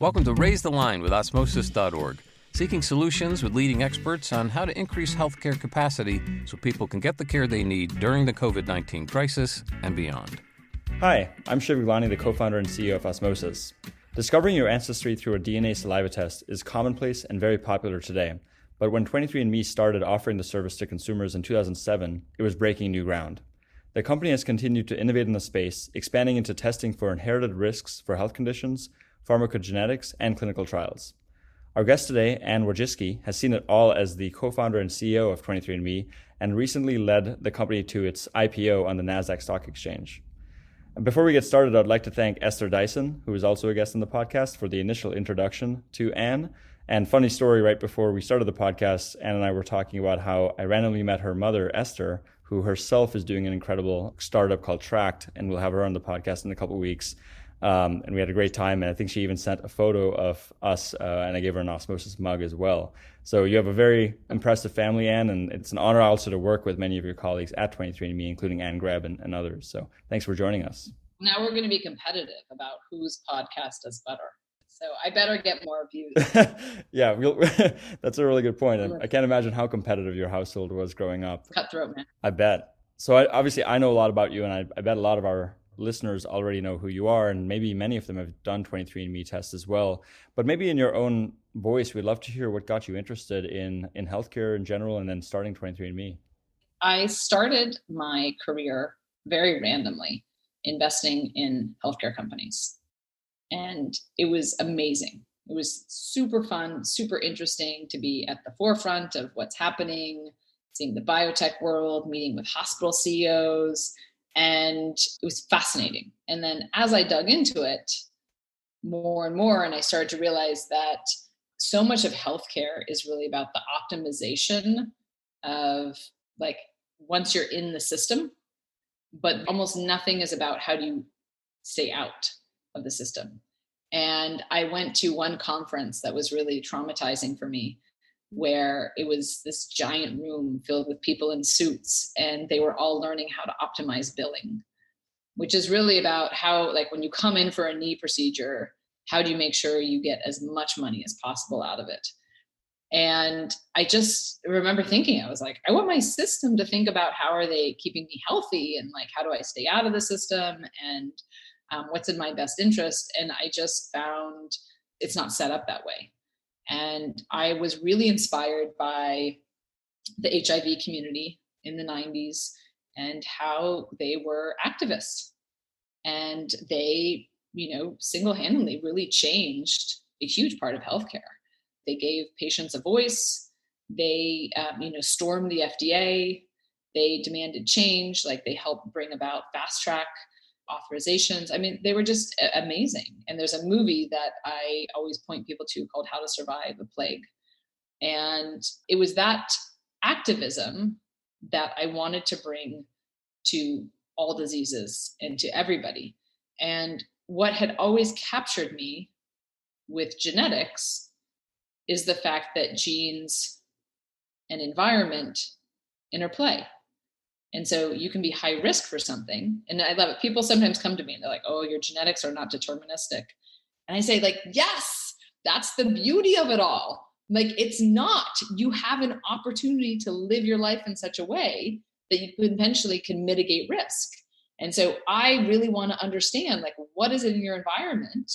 Welcome to Raise the Line with Osmosis.org, seeking solutions with leading experts on how to increase healthcare capacity so people can get the care they need during the COVID-19 crisis and beyond. Hi, I'm Shiv Gaglani, the co-founder and CEO of Osmosis. Discovering your ancestry through a DNA saliva test is commonplace and very popular today. But when 23andMe started offering the service to consumers in 2007, it was breaking new ground. The company has continued to innovate in the space, expanding into testing for inherited risks for health conditions, pharmacogenetics, and clinical trials. Our guest today, Anne Wojcicki, has seen it all as the co-founder and CEO of 23andMe and recently led the company to its IPO on the NASDAQ Stock Exchange. And before we get started, I'd like to thank Esther Dyson, who is also a guest on the podcast, for the initial introduction to Anne. And funny story, right before we started the podcast, Anne and I were talking about how I randomly met her mother, Esther, who herself is doing an incredible startup called Tract, and we'll have her on the podcast in a couple of weeks. And we had a great time, and I think she even sent a photo of us, and I gave her an Osmosis mug as well. So you have a very impressive family, Anne, and it's an honor also to work with many of your colleagues at 23andMe, including Anne Greb and others. So thanks for joining us. Now we're going to be competitive about whose podcast does better. So I better get more views. Yeah, that's a really good point. I can't imagine how competitive your household was growing up. Cutthroat, man. I bet. So obviously I know a lot about you, and I bet a lot of our listeners already know who you are, and maybe many of them have done 23andMe tests as well. But maybe in your own voice, we'd love to hear what got you interested in healthcare in general and then starting 23andMe. I started my career very randomly investing in healthcare companies. And it was amazing. It was super fun, super interesting to be at the forefront of what's happening, seeing the biotech world, meeting with hospital CEOs, and it was fascinating. And then as I dug into it more and more, and I started to realize that so much of healthcare is really about the optimization of, like, once you're in the system, but almost nothing is about how do you stay out of the system. And I went to one conference that was really traumatizing for me, where it was this giant room filled with people in suits, and they were all learning how to optimize billing, which is really about how, like, when you come in for a knee procedure, how do you make sure you get as much money as possible out of it? And I just remember thinking, I was like, I want my system to think about how are they keeping me healthy, and like, how do I stay out of the system, and what's in my best interest? And I just found it's not set up that way. And I was really inspired by the HIV community in the 90s and how they were activists. And they, single-handedly really changed a huge part of healthcare. They gave patients a voice. They, stormed the FDA. They demanded change. Like, they helped bring about fast track authorizations. I mean, they were just amazing. And there's a movie that I always point people to called How to Survive a Plague. And it was that activism that I wanted to bring to all diseases and to everybody. And what had always captured me with genetics is the fact that genes and environment interplay. And so you can be high risk for something. And I love it. People sometimes come to me and they're like, oh, your genetics are not deterministic. And I say, like, yes, that's the beauty of it all. Like, it's not. You have an opportunity to live your life in such a way that you potentially can mitigate risk. And so I really want to understand, like, what is it in your environment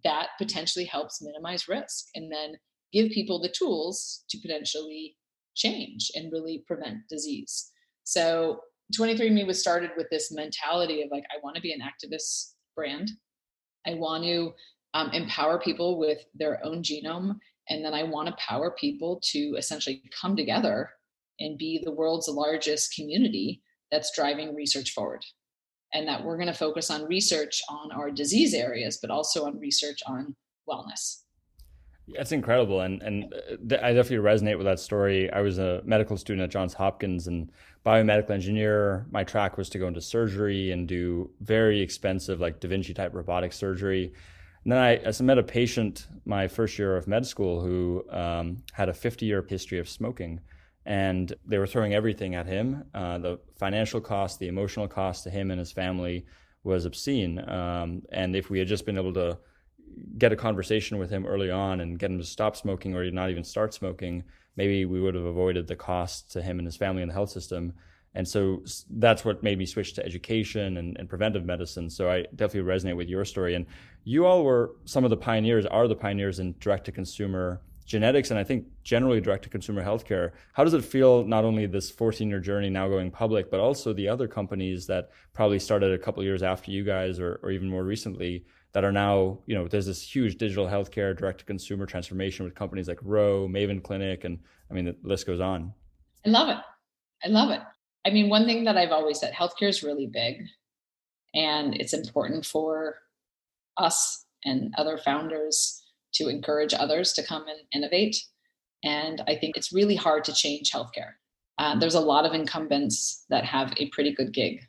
that potentially helps minimize risk, and then give people the tools to potentially change and really prevent disease. So 23andMe was started with this mentality of, like, I want to be an activist brand. I want to empower people with their own genome. And then I want to power people to essentially come together and be the world's largest community that's driving research forward. And that we're going to focus on research on our disease areas, but also on research on wellness. That's incredible. And I definitely resonate with that story. I was a medical student at Johns Hopkins and biomedical engineer. My track was to go into surgery and do very expensive, like Da Vinci type robotic surgery. And then I met a patient my first year of med school who had a 50-year history of smoking. And they were throwing everything at him. The financial cost, the emotional cost to him and his family was obscene. And if we had just been able to get a conversation with him early on and get him to stop smoking or not even start smoking, maybe we would have avoided the cost to him and his family and the health system. And so that's what made me switch to education and preventive medicine. So I definitely resonate with your story. And you all were some of the pioneers, are the pioneers in direct-to-consumer genetics, and I think generally direct-to-consumer healthcare. How does it feel, not only this 14-year journey now going public, but also the other companies that probably started a couple of years after you guys or even more recently that are now, there's this huge digital healthcare direct-to-consumer transformation with companies like Roe, Maven Clinic, and I mean, the list goes on. I love it. I love it. I mean, one thing that I've always said, healthcare is really big, and it's important for us and other founders to encourage others to come and innovate. And I think it's really hard to change healthcare. There's a lot of incumbents that have a pretty good gig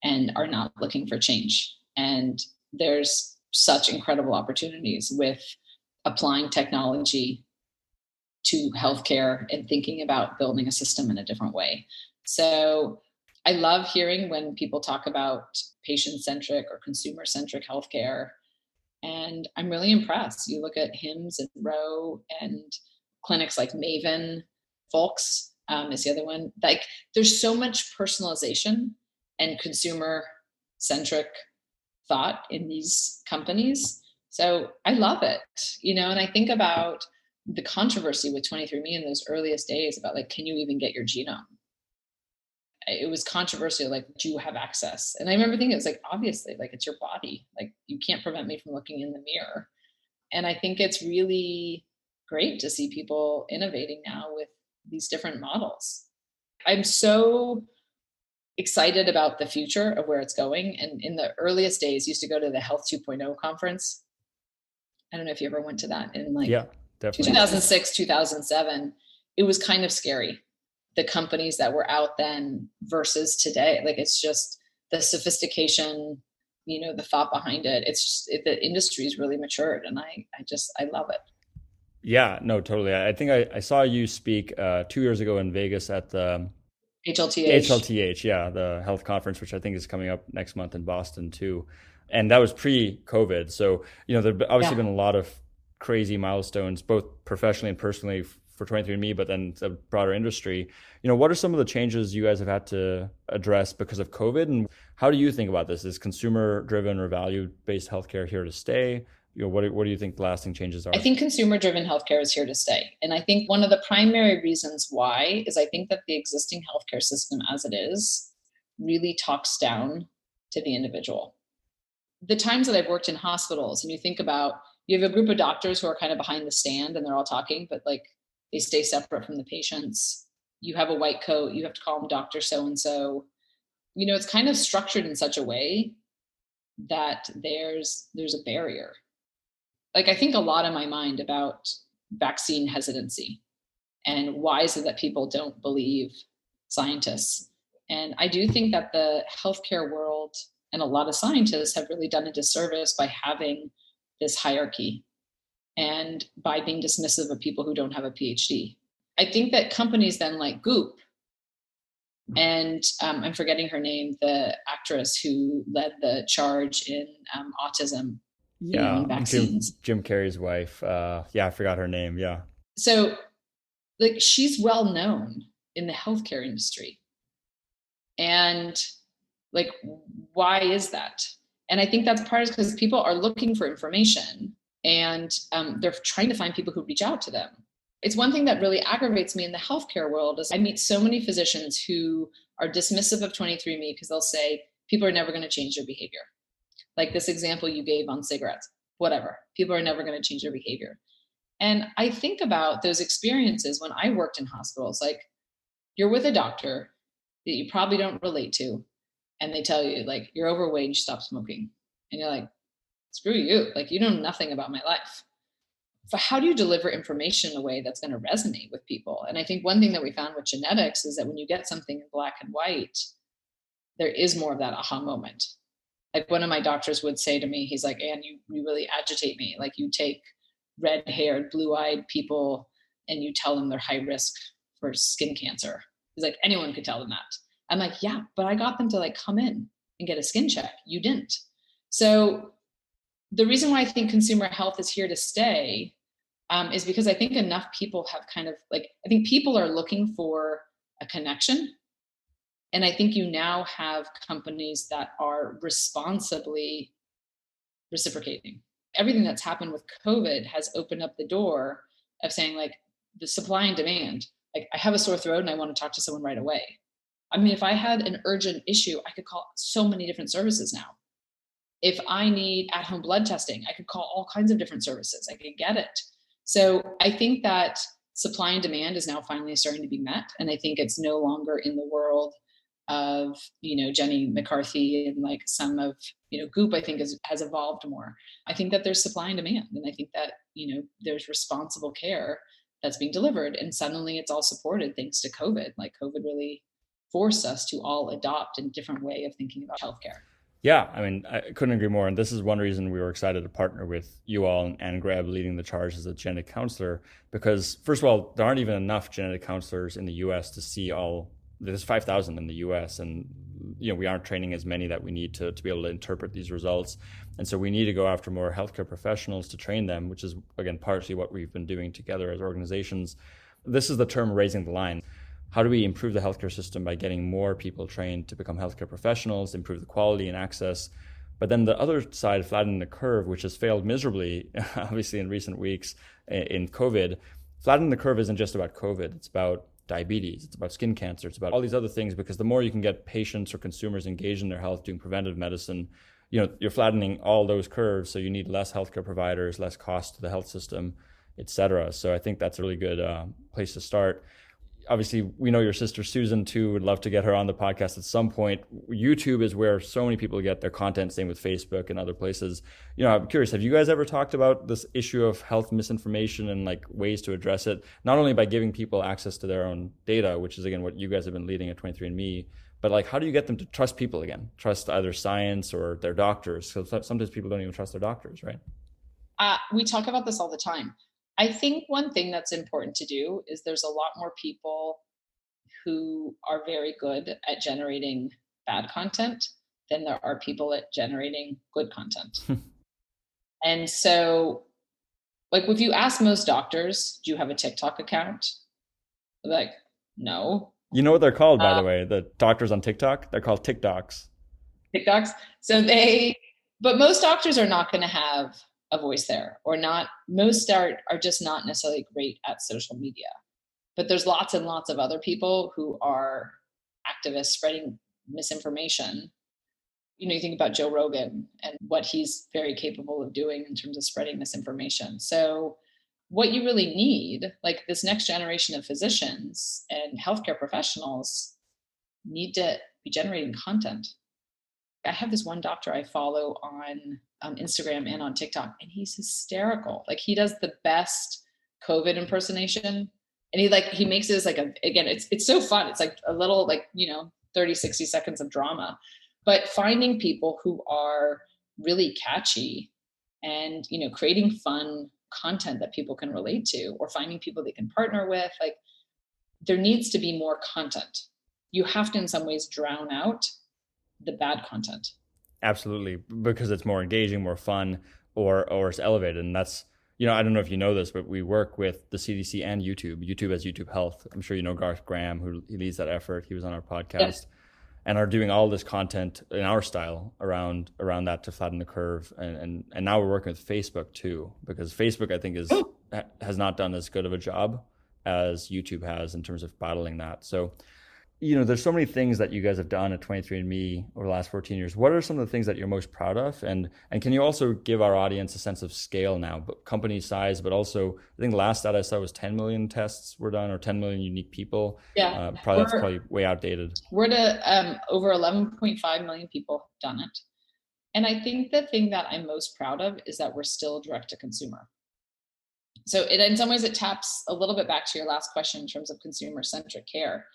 and are not looking for change. And there's such incredible opportunities with applying technology to healthcare and thinking about building a system in a different way. So I love hearing when people talk about patient-centric or consumer-centric healthcare. And I'm really impressed. You look at HIMSS and Roe and clinics like Maven, Folks is the other one. Like, there's so much personalization and consumer-centric thought in these companies. So I love it, and I think about the controversy with 23andMe in those earliest days about, like, can you even get your genome? It was controversial, like, do you have access? And I remember thinking, it's like, obviously, like, it's your body. Like, you can't prevent me from looking in the mirror. And I think it's really great to see people innovating now with these different models. I'm so excited about the future of where it's going. And in the earliest days, used to go to the Health 2.0 conference. I don't know if you ever went to that in 2006, 2007. It was kind of scary, the companies that were out then versus today. Like, it's just the sophistication, the thought behind it. It's just the industry's really matured, and I love it. Yeah, no, totally. I think I saw you speak 2 years ago in Vegas at the HLTH, yeah, the health conference, which I think is coming up next month in Boston too. And that was pre-COVID. So, there've obviously been a lot of crazy milestones, both professionally and personally for 23andMe, but then the broader industry. What are some of the changes you guys have had to address because of COVID? And how do you think about this? Is consumer-driven or value-based healthcare here to stay? What do you think the lasting changes are? I think consumer-driven healthcare is here to stay. And I think one of the primary reasons why is I think that the existing healthcare system as it is really talks down to the individual. The times that I've worked in hospitals, and you think about, you have a group of doctors who are kind of behind the stand and they're all talking, but like, they stay separate from the patients. You have a white coat, you have to call them Dr. So-and-so. It's kind of structured in such a way that there's a barrier. Like, I think a lot in my mind about vaccine hesitancy and why is it that people don't believe scientists. And I do think that the healthcare world and a lot of scientists have really done a disservice by having this hierarchy and by being dismissive of people who don't have a PhD. I think that companies then like Goop, and I'm forgetting her name, the actress who led the charge in autism. Yeah, vaccines. Jim Carrey's wife. I forgot her name. Yeah. So, like, she's well known in the healthcare industry. And like, why is that? And I think that's part of it because people are looking for information and they're trying to find people who reach out to them. It's one thing that really aggravates me in the healthcare world is I meet so many physicians who are dismissive of 23andMe because they'll say people are never going to change their behavior. Like this example you gave on cigarettes, whatever. People are never going to change their behavior. And I think about those experiences when I worked in hospitals, like you're with a doctor that you probably don't relate to, and they tell you like, you're overweight, you stop smoking. And you're like, screw you. Like, you know nothing about my life. So how do you deliver information in a way that's going to resonate with people? And I think one thing that we found with genetics is that when you get something in black and white, there is more of that aha moment. Like one of my doctors would say to me, he's like, Anne, you really agitate me. Like you take red-haired, blue-eyed people and you tell them they're high risk for skin cancer. He's like, anyone could tell them that. I'm like, yeah, but I got them to like come in and get a skin check. You didn't. So the reason why I think consumer health is here to stay is because I think enough people have kind of like, I think people are looking for a connection. And I think you now have companies that are responsibly reciprocating. Everything that's happened with COVID has opened up the door of saying, like, the supply and demand. Like, I have a sore throat and I want to talk to someone right away. I mean, if I had an urgent issue, I could call so many different services now. If I need at-home blood testing, I could call all kinds of different services. I could get it. So I think that supply and demand is now finally starting to be met. And I think it's no longer in the world of, Jenny McCarthy and like some of, Goop, I think has evolved more. I think that there's supply and demand. And I think that, there's responsible care that's being delivered. And suddenly it's all supported thanks to COVID. Like, COVID really forced us to all adopt a different way of thinking about healthcare. Yeah, I mean, I couldn't agree more. And this is one reason we were excited to partner with you all and Anne Greb leading the charge as a genetic counselor, because first of all, there aren't even enough genetic counselors in the US to see all. There's 5,000 in the US, and we aren't training as many that we need to be able to interpret these results. And so we need to go after more healthcare professionals to train them, which is, again, partially what we've been doing together as organizations. This is the term raising the line. How do we improve the healthcare system by getting more people trained to become healthcare professionals, improve the quality and access? But then the other side, flattening the curve, which has failed miserably, obviously in recent weeks in COVID. Flattening the curve isn't just about COVID. It's about diabetes, it's about skin cancer, it's about all these other things, because the more you can get patients or consumers engaged in their health doing preventive medicine, you're flattening all those curves. So you need less healthcare providers, less cost to the health system, et cetera. So I think that's a really good place to start. Obviously, we know your sister Susan too. Would love to get her on the podcast at some point. YouTube is where so many people get their content, same with Facebook and other places. I'm curious, have you guys ever talked about this issue of health misinformation and like ways to address it, not only by giving people access to their own data, which is again what you guys have been leading at 23andMe, but like, how do you get them to trust people again, trust either science or their doctors? So sometimes people don't even trust their doctors, right? We talk about this all the time. I think one thing that's important to do is there's a lot more people who are very good at generating bad content than there are people at generating good content. And so, like, if you ask most doctors, do you have a TikTok account? They're like, no. You know what they're called, by the way, the doctors on TikTok? They're called TikToks. TikToks. But most doctors are not going to have a voice there, or not. Most are just not necessarily great at social media. But there's lots and lots of other people who are activists spreading misinformation. You think about Joe Rogan and what he's very capable of doing in terms of spreading misinformation. So what you really need, like this next generation of physicians and healthcare professionals, need to be generating content. I have this one doctor I follow on Instagram and on TikTok, and he's hysterical. Like, he does the best COVID impersonation. And he makes it as like it's so fun. It's like a little 30, 60 seconds of drama, but finding people who are really catchy and, creating fun content that people can relate to, or finding people they can partner with. Like, there needs to be more content. You have to in some ways drown out the bad content. Absolutely, because it's more engaging, more fun, or it's elevated. And that's, I don't know if you know this, but we work with the CDC and YouTube. YouTube has YouTube Health. I'm sure you know Garth Graham, who he leads that effort. He was on our podcast. Yes. And are doing all this content in our style around that to flatten the curve. And now we're working with Facebook too, because Facebook, I think, has not done as good of a job as YouTube has in terms of battling that. So, there's so many things that you guys have done at 23andMe over the last 14 years. What are some of the things that you're most proud of? And can you also give our audience a sense of scale now, but company size, but also, I think the last stat I saw was 10 million tests were done, or 10 million unique people. Yeah. That's probably way outdated. We're to over 11.5 million people have done it. And I think the thing that I'm most proud of is that we're still direct to consumer. So in some ways it taps a little bit back to your last question in terms of consumer-centric care.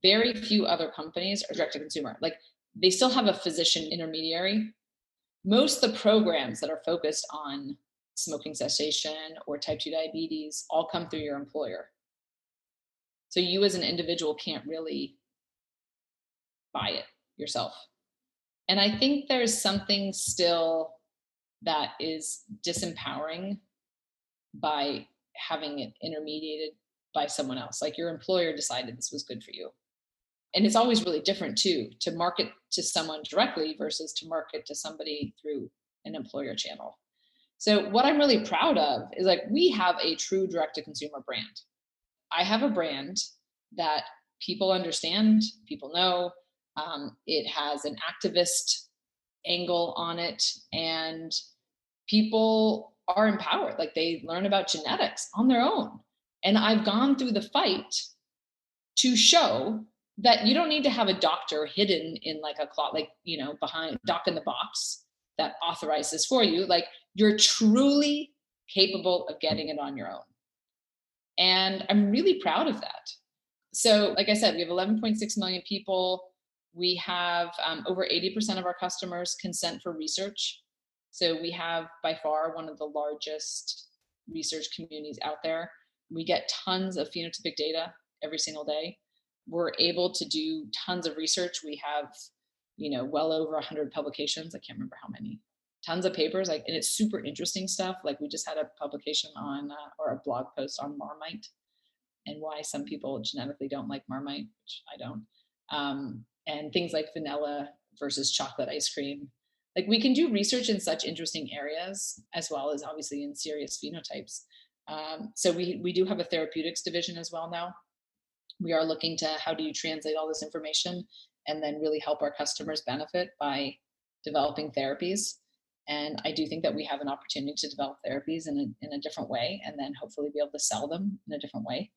Very few other companies are direct to consumer. Like, they still have a physician intermediary. Most of the programs that are focused on smoking cessation or type 2 diabetes all come through your employer. So you as an individual can't really buy it yourself. And I think there's something still that is disempowering by having it intermediated by someone else. Like your employer decided this was good for you. And it's always really different too, to market to someone directly versus to market to somebody through an employer channel. So what I'm really proud of is like we have a true direct to consumer brand. I have a brand that people understand, people know. It has an activist angle on it, and people are empowered. Like they learn about genetics on their own. And I've gone through the fight to show that you don't need to have a doctor hidden in like a closet, like, behind doc in the box that authorizes for you. Like you're truly capable of getting it on your own. And I'm really proud of that. So like I said, we have 11.6 million people. We have over 80% of our customers consent for research. So we have by far one of the largest research communities out there. We get tons of phenotypic data every single day. We're able to do tons of research. We have, well over 100 publications. I can't remember how many. Tons of papers, and it's super interesting stuff. Like we just had a publication on, or a blog post on Marmite and why some people genetically don't like Marmite, which I don't. And things like vanilla versus chocolate ice cream. Like we can do research in such interesting areas, as well as obviously in serious phenotypes. So we do have a therapeutics division as well now. We are looking to how do you translate all this information and then really help our customers benefit by developing therapies. And I do think that we have an opportunity to develop therapies in a different way, and then hopefully be able to sell them in a different way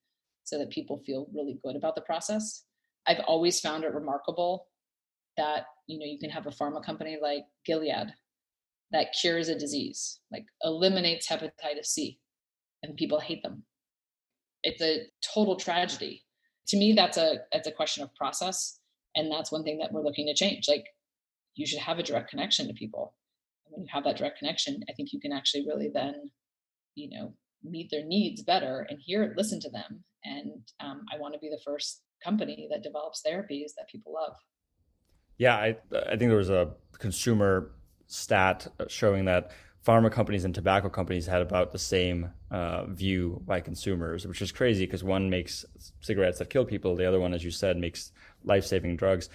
so that people feel really good about the process. I've always found it remarkable that, you can have a pharma company like Gilead that cures a disease, like eliminates hepatitis C, and people hate them. It's a total tragedy. To me, that's a question of process. And that's one thing that we're looking to change. Like you should have a direct connection to people. And when you have that direct connection, I think you can actually really then, meet their needs better and listen to them. And I want to be the first company that develops therapies that people love. Yeah, I think there was a consumer stat showing that pharma companies and tobacco companies had about the same view by consumers, which is crazy because one makes cigarettes that kill people. The other one, as you said, makes life-saving drugs.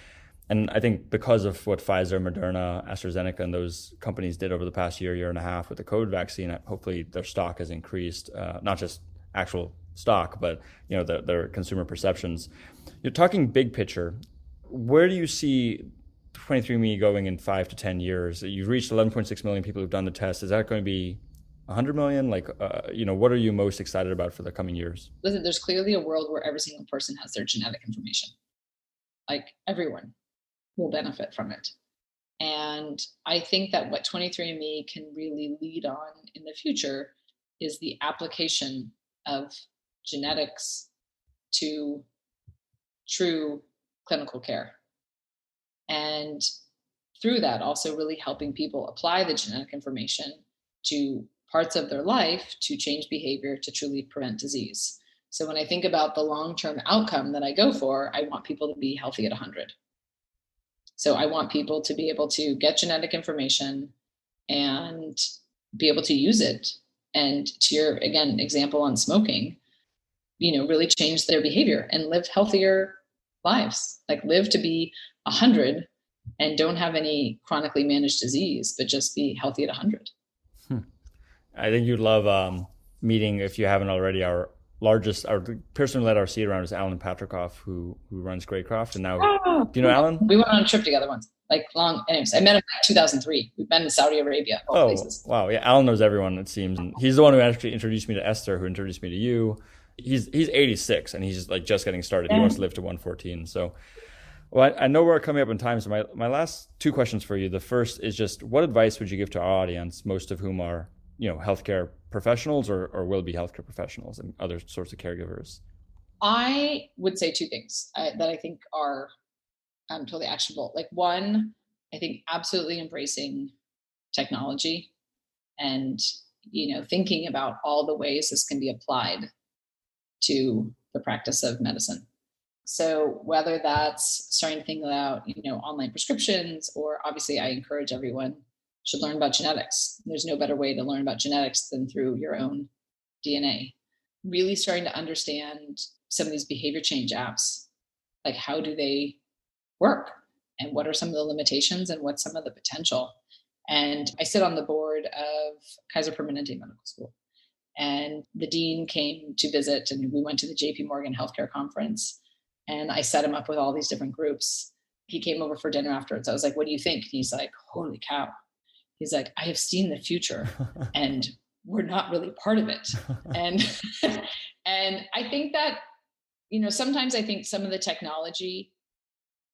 And I think because of what Pfizer, Moderna, AstraZeneca, and those companies did over the past year and a half with the COVID vaccine, hopefully their stock has increased, not just actual stock, but their consumer perceptions. You're talking big picture. Where do you see 23andMe going in 5 to 10 years? You've reached 11.6 million people who've done the test. Is that going to be 100 million? What are you most excited about for the coming years? Listen, there's clearly a world where every single person has their genetic information. Like everyone will benefit from it. And I think that what 23andMe can really lead on in the future is the application of genetics to true clinical care. And through that, also really helping people apply the genetic information to parts of their life to change behavior to truly prevent disease. So when I think about the long-term outcome that I go for, I want people to be healthy at 100. So I want people to be able to get genetic information and be able to use it. And to your, again, example on smoking, really change their behavior and live healthier lives, like live to be 100 and don't have any chronically managed disease, but just be healthy at 100. I think you'd love meeting, if you haven't already, our person who led our seed around is Alan Patrikoff, who runs Greycroft. And now, do you know Alan? We went on a trip together once, anyways, I met him in 2003. We've been in Saudi Arabia. Places. Wow. Yeah. Alan knows everyone, it seems. And he's the one who actually introduced me to Esther, who introduced me to you. He's 86 and he's just getting started. He wants to live to 114. So, well, I know we're coming up in time. So my last two questions for you. The first is just, what advice would you give to our audience, most of whom are, healthcare professionals or will be healthcare professionals and other sorts of caregivers? I would say two things that I think are totally actionable. Like one, I think absolutely embracing technology and, thinking about all the ways this can be applied to the practice of medicine. So whether that's starting to think about, online prescriptions, or obviously I encourage everyone should learn about genetics. There's no better way to learn about genetics than through your own DNA. Really starting to understand some of these behavior change apps, like how do they work and what are some of the limitations and what's some of the potential. And I sit on the board of Kaiser Permanente Medical School. And the dean came to visit, and we went to the JP Morgan Healthcare Conference, and I set him up with all these different groups. He came over for dinner afterwards. I was like, what do you think? He's like, holy cow. He's like, I have seen the future and we're not really part of it. And I think that, sometimes I think some of the technology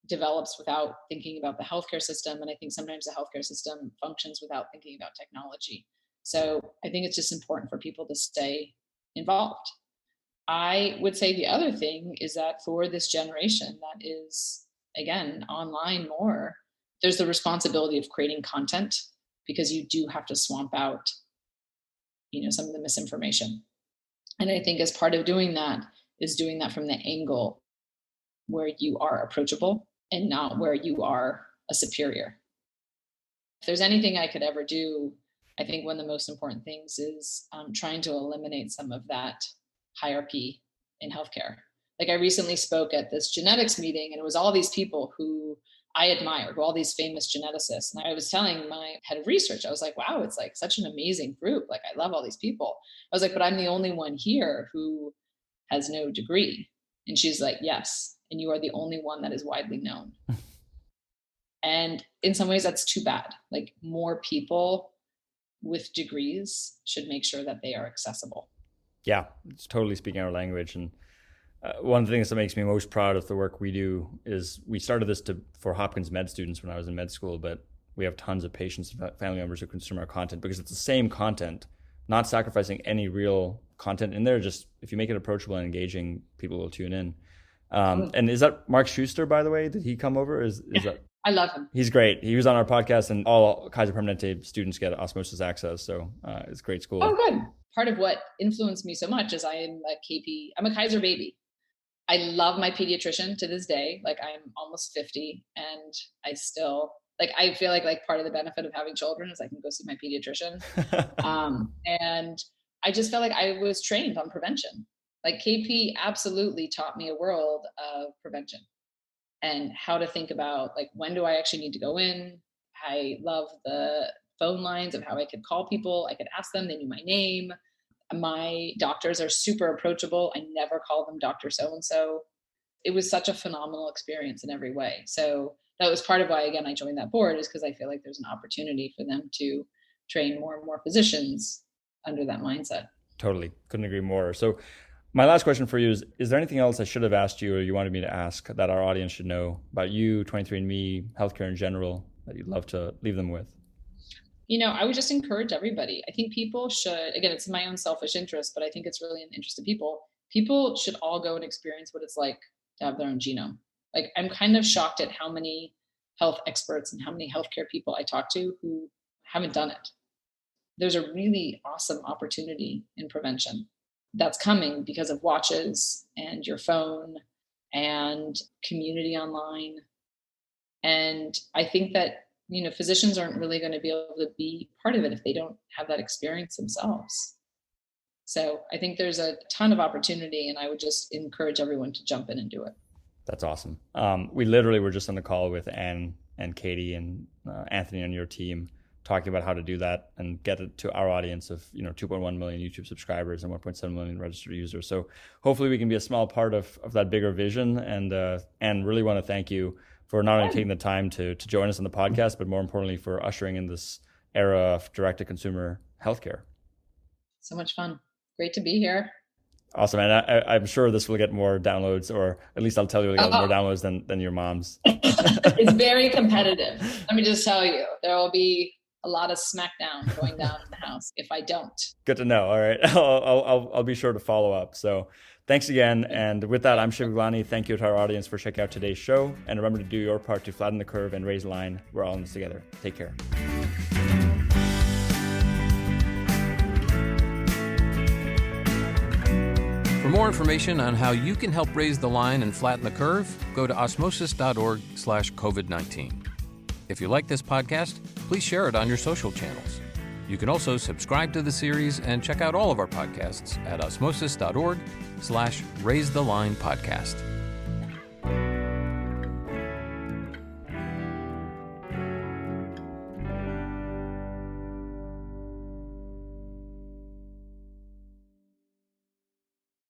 develops without thinking about the healthcare system. And I think sometimes the healthcare system functions without thinking about technology. So I think it's just important for people to stay involved. I would say the other thing is that for this generation that is, again, online more, there's the responsibility of creating content, because you do have to swamp out, some of the misinformation. And I think as part of doing that is doing that from the angle where you are approachable and not where you are a superior. If there's anything I could ever do, I think one of the most important things is trying to eliminate some of that hierarchy in healthcare. Like I recently spoke at this genetics meeting, and it was all these people who I admired, all these famous geneticists. And I was telling my head of research, I was like, wow, it's like such an amazing group. Like I love all these people. I was like, but I'm the only one here who has no degree. And she's like, yes. And you are the only one that is widely known. And in some ways that's too bad. Like more people with degrees should make sure that they are accessible. Yeah, it's totally speaking our language. And one of the things that makes me most proud of the work we do is we started this for Hopkins med students when I was in med school, but we have tons of patients and family members who consume our content because it's the same content, not sacrificing any real content in there. Just if you make it approachable and engaging, people will tune in. And is that Mark Schuster, by the way? Did he come over? Is that? I love him. He's great. He was on our podcast, and all Kaiser Permanente students get Osmosis access. So it's a great school. Oh, good. Part of what influenced me so much is I'm a Kaiser baby. I love my pediatrician to this day. Like I'm almost 50 and I still I feel like part of the benefit of having children is I can go see my pediatrician. And I just felt like I was trained on prevention. Like KP absolutely taught me a world of prevention and how to think about when do I actually need to go in? I love the phone lines of how I could call people. I could ask them, they knew my name. My doctors are super approachable. I never call them Dr. So-and-so. It was such a phenomenal experience in every way. So that was part of why, again, I joined that board, is because I feel like there's an opportunity for them to train more and more physicians under that mindset. Totally. Couldn't agree more. So my last question for you is there anything else I should have asked you or you wanted me to ask that our audience should know about you, 23andMe, healthcare in general, that you'd love to leave them with? I would just encourage everybody. I think people should, again, it's in my own selfish interest, but I think it's really in the interest of people. People should all go and experience what it's like to have their own genome. Like, I'm kind of shocked at how many health experts and how many healthcare people I talk to who haven't done it. There's a really awesome opportunity in prevention that's coming because of watches and your phone and community online. And I think that physicians aren't really going to be able to be part of it if they don't have that experience themselves. So I think there's a ton of opportunity, and I would just encourage everyone to jump in and do it. That's awesome. We literally were just on the call with Anne and Katie and Anthony on your team talking about how to do that and get it to our audience of 2.1 million YouTube subscribers and 1.7 million registered users. So hopefully we can be a small part of that bigger vision. And really want to thank you for not only taking the time to join us on the podcast, but more importantly for ushering in this era of direct-to-consumer healthcare. So much fun. Great to be here. Awesome. And I'm sure this will get more downloads, or at least I'll tell you it'll get more downloads than your mom's. It's very competitive. Let me just tell you, there will be a lot of smackdown going down in the house if I don't. Good to know. All right. I'll be sure to follow up. So thanks again. And with that, I'm Shiv Gaglani. Thank you to our audience for checking out today's show. And remember to do your part to flatten the curve and raise the line. We're all in this together. Take care. For more information on how you can help raise the line and flatten the curve, go to osmosis.org/COVID-19. If you like this podcast, please share it on your social channels. You can also subscribe to the series and check out all of our podcasts at osmosis.org/raisethelines podcast.